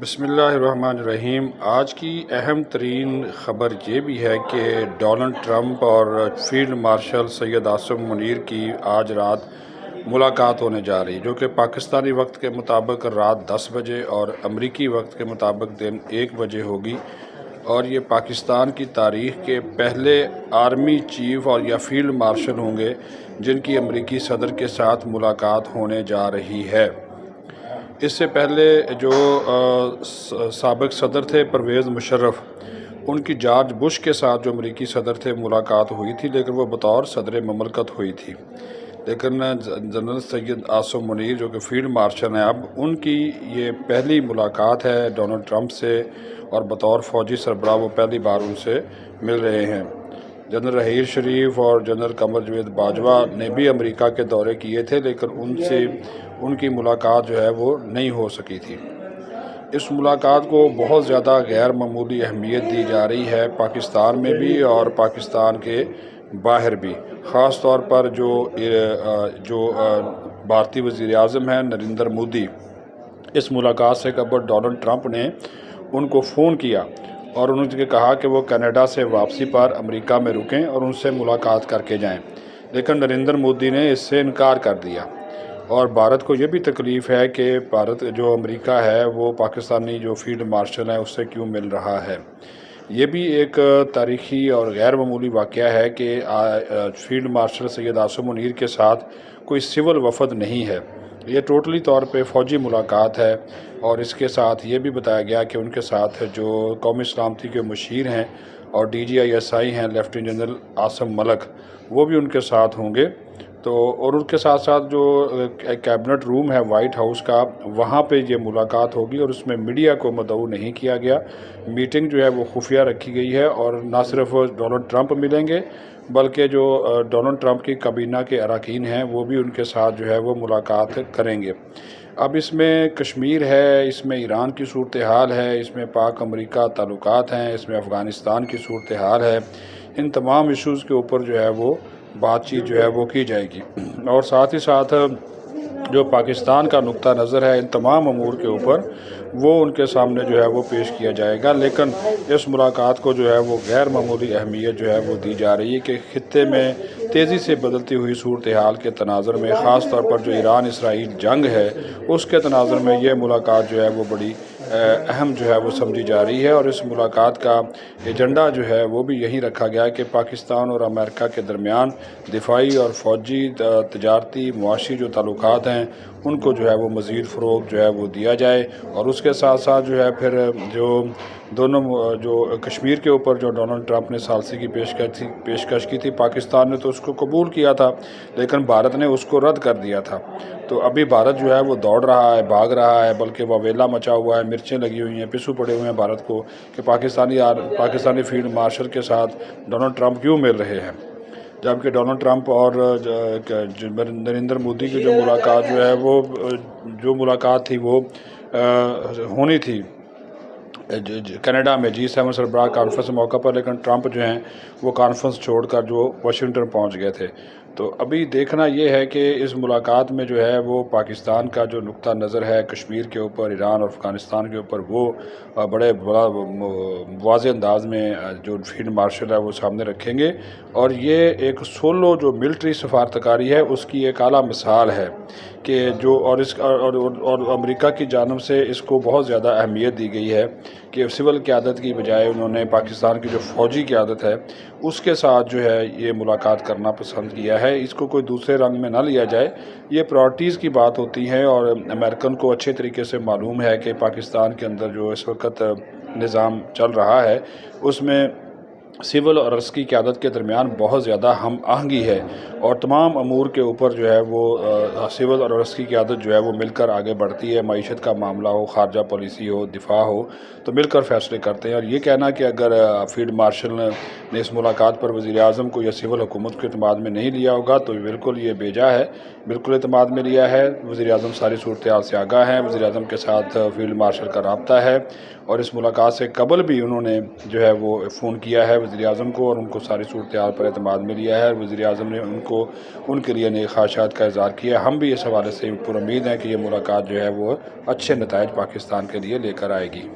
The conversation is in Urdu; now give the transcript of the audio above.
بسم اللہ الرحمن الرحیم۔ آج کی اہم ترین خبر یہ بھی ہے کہ ڈونلڈ ٹرمپ اور فیلڈ مارشل سید عاصم منیر کی آج رات ملاقات ہونے جا رہی، جو کہ پاکستانی وقت کے مطابق رات 10 بجے اور امریکی وقت کے مطابق دن 1 بجے ہوگی، اور یہ پاکستان کی تاریخ کے پہلے آرمی چیف اور یا فیلڈ مارشل ہوں گے جن کی امریکی صدر کے ساتھ ملاقات ہونے جا رہی ہے۔ اس سے پہلے جو سابق صدر تھے پرویز مشرف، ان کی جارج بش کے ساتھ جو امریکی صدر تھے ملاقات ہوئی تھی، لیکن وہ بطور صدر مملکت ہوئی تھی۔ لیکن جنرل سید عاصم منیر جو کہ فیلڈ مارشل ہیں، اب ان کی یہ پہلی ملاقات ہے ڈونلڈ ٹرمپ سے، اور بطور فوجی سربراہ وہ پہلی بار ان سے مل رہے ہیں۔ جنرل رحیل شریف اور جنرل قمر جاوید باجوہ نے بھی امریکہ کے دورے کیے تھے، لیکن ان کی ملاقات جو ہے وہ نہیں ہو سکی تھی۔ اس ملاقات کو بہت زیادہ غیر معمولی اہمیت دی جا رہی ہے، پاکستان میں بھی اور پاکستان کے باہر بھی، خاص طور پر جو بھارتی وزیر اعظم ہیں نریندر مودی، اس ملاقات سے قبل ڈونلڈ ٹرمپ نے ان کو فون کیا اور انہوں نے کہا کہ وہ کینیڈا سے واپسی پر امریکہ میں رکیں اور ان سے ملاقات کر کے جائیں، لیکن نریندر مودی نے اس سے انکار کر دیا۔ اور بھارت کو یہ بھی تکلیف ہے کہ بھارت جو امریکہ ہے وہ پاکستانی جو فیلڈ مارشل ہیں اس سے کیوں مل رہا ہے۔ یہ بھی ایک تاریخی اور غیر معمولی واقعہ ہے کہ فیلڈ مارشل سید عاصم منیر کے ساتھ کوئی سول وفد نہیں ہے، یہ ٹوٹلی طور پہ فوجی ملاقات ہے۔ اور اس کے ساتھ یہ بھی بتایا گیا کہ ان کے ساتھ جو قومی سلامتی کے مشیر ہیں اور DGISI ہیں لیفٹیننٹ جنرل عاصم ملک، وہ بھی ان کے ساتھ ہوں گے۔ اور ان کے ساتھ ساتھ جو کیبنٹ روم ہے وائٹ ہاؤس کا، وہاں پہ یہ ملاقات ہوگی، اور اس میں میڈیا کو مدعو نہیں کیا گیا۔ میٹنگ جو ہے وہ خفیہ رکھی گئی ہے، اور نہ صرف ڈونلڈ ٹرمپ ملیں گے بلکہ جو ڈونلڈ ٹرمپ کی کابینہ کے اراکین ہیں وہ بھی ان کے ساتھ جو ہے وہ ملاقات کریں گے۔ اب اس میں کشمیر ہے، اس میں ایران کی صورتحال ہے، اس میں پاک امریکہ تعلقات ہیں، اس میں افغانستان کی صورتحال ہے، ان تمام ایشوز کے اوپر جو ہے وہ بات چیت جو ہے وہ کی جائے گی، اور ساتھ ہی ساتھ جو پاکستان کا نقطہ نظر ہے ان تمام امور کے اوپر وہ ان کے سامنے جو ہے وہ پیش کیا جائے گا۔ لیکن اس ملاقات کو جو ہے وہ غیر معمولی اہمیت جو ہے وہ دی جا رہی ہے کہ خطے میں تیزی سے بدلتی ہوئی صورتحال کے تناظر میں، خاص طور پر جو ایران اسرائیل جنگ ہے اس کے تناظر میں یہ ملاقات جو ہے وہ بڑی اہم جو ہے وہ سمجھی جا رہی ہے۔ اور اس ملاقات کا ایجنڈا جو ہے وہ بھی یہی رکھا گیا کہ پاکستان اور امریکہ کے درمیان دفاعی اور فوجی، تجارتی، معاشی جو تعلقات ہیں ان کو جو ہے وہ مزید فروغ جو ہے وہ دیا جائے، اور اس کے ساتھ ساتھ جو ہے پھر جو دونوں جو کشمیر کے اوپر جو ڈونلڈ ٹرمپ نے ثالثی کی پیشکش کی تھی، پاکستان نے تو اس کو قبول کیا تھا لیکن بھارت نے اس کو رد کر دیا تھا۔ تو ابھی بھارت جو ہے وہ دوڑ رہا ہے، بھاگ رہا ہے، بلکہ واویلا مچا ہوا ہے، مرچیں لگی ہوئی ہیں، پسو پڑے ہوئے ہیں بھارت کو کہ پاکستانی فیلڈ مارشل کے ساتھ ڈونلڈ ٹرمپ کیوں مل رہے ہیں، جبکہ ڈونلڈ ٹرمپ اور نریندر مودی کی جو ملاقات جو ہے وہ جو ملاقات تھی وہ ہونی تھی کینیڈا میں G7 سربراہ کانفرنس کے موقع پر، لیکن ٹرمپ جو ہیں وہ کانفرنس چھوڑ کر جو واشنگٹن پہنچ گئے تھے۔ تو ابھی دیکھنا یہ ہے کہ اس ملاقات میں جو ہے وہ پاکستان کا جو نقطہ نظر ہے کشمیر کے اوپر، ایران اور افغانستان کے اوپر، وہ بڑا واضح انداز میں جو فیلڈ مارشل ہے وہ سامنے رکھیں گے، اور یہ ایک سولو جو ملٹری سفارتکاری ہے اس کی ایک اعلیٰ مثال ہے کہ جو اور امریکہ کی جانب سے اس کو بہت زیادہ اہمیت دی گئی ہے کہ سول قیادت کی بجائے انہوں نے پاکستان کی جو فوجی قیادت ہے اس کے ساتھ جو ہے یہ ملاقات کرنا پسند کیا ہے۔ اس کو کوئی دوسرے رنگ میں نہ لیا جائے، یہ پرائورٹیز کی بات ہوتی ہے، اور امریکن کو اچھے طریقے سے معلوم ہے کہ پاکستان کے اندر جو اس وقت نظام چل رہا ہے اس میں سول اور عسکری قیادت کے درمیان بہت زیادہ ہم آہنگی ہے، اور تمام امور کے اوپر جو ہے وہ سول اور عسکری قیادت جو ہے وہ مل کر آگے بڑھتی ہے۔ معیشت کا معاملہ ہو، خارجہ پالیسی ہو، دفاع ہو، تو مل کر فیصلے کرتے ہیں۔ اور یہ کہنا کہ اگر فیلڈ مارشل نے اس ملاقات پر وزیر اعظم کو یا سول حکومت کے اعتماد میں نہیں لیا ہوگا تو بالکل یہ بیجا ہے۔ بالکل اعتماد میں لیا ہے۔ وزیر اعظم ساری صورتحال سے آگاہ ہیں، وزیر اعظم کے ساتھ فیلڈ مارشل کا رابطہ ہے، اور اس ملاقات سے قبل بھی انہوں نے جو ہے وہ فون کیا ہے وزیر اعظم کو، اور ان کو ساری صورتحال پر اعتماد میں لیا ہے، اور وزیر اعظم نے ان کے لیے نئی خواہشات کا اظہار کیا ہے۔ ہم بھی اس حوالے سے پر امید ہیں کہ یہ ملاقات جو ہے وہ اچھے نتائج پاکستان کے لیے لے کر آئے گی۔